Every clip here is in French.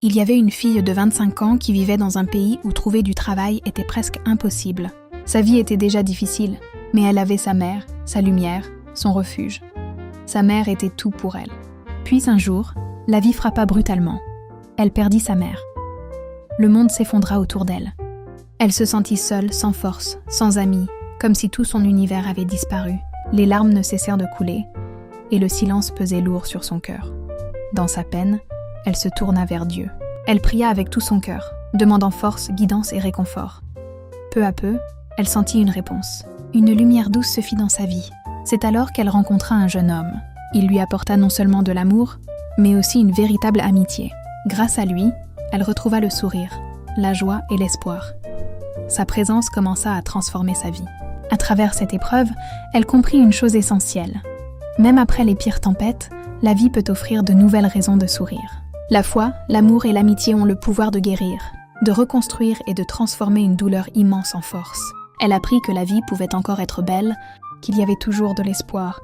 Il y avait une fille de 25 ans qui vivait dans un pays où trouver du travail était presque impossible. Sa vie était déjà difficile, mais elle avait sa mère, sa lumière, son refuge. Sa mère était tout pour elle. Puis un jour, la vie frappa brutalement. Elle perdit sa mère. Le monde s'effondra autour d'elle. Elle se sentit seule, sans force, sans amis, comme si tout son univers avait disparu. Les larmes ne cessèrent de couler, et le silence pesait lourd sur son cœur. Dans sa peine, elle se tourna vers Dieu. Elle pria avec tout son cœur, demandant force, guidance et réconfort. Peu à peu, elle sentit une réponse. Une lumière douce se fit dans sa vie. C'est alors qu'elle rencontra un jeune homme. Il lui apporta non seulement de l'amour, mais aussi une véritable amitié. Grâce à lui, elle retrouva le sourire, la joie et l'espoir. Sa présence commença à transformer sa vie. À travers cette épreuve, elle comprit une chose essentielle. Même après les pires tempêtes, la vie peut offrir de nouvelles raisons de sourire. La foi, l'amour et l'amitié ont le pouvoir de guérir, de reconstruire et de transformer une douleur immense en force. Elle apprit que la vie pouvait encore être belle, qu'il y avait toujours de l'espoir,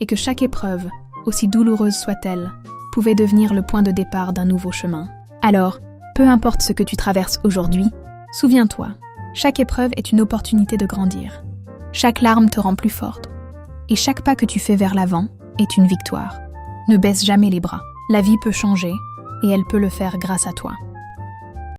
et que chaque épreuve, aussi douloureuse soit-elle, pouvait devenir le point de départ d'un nouveau chemin. Alors, peu importe ce que tu traverses aujourd'hui, souviens-toi, chaque épreuve est une opportunité de grandir. Chaque larme te rend plus forte, et chaque pas que tu fais vers l'avant est une victoire. Ne baisse jamais les bras. La vie peut changer, et elle peut le faire grâce à toi.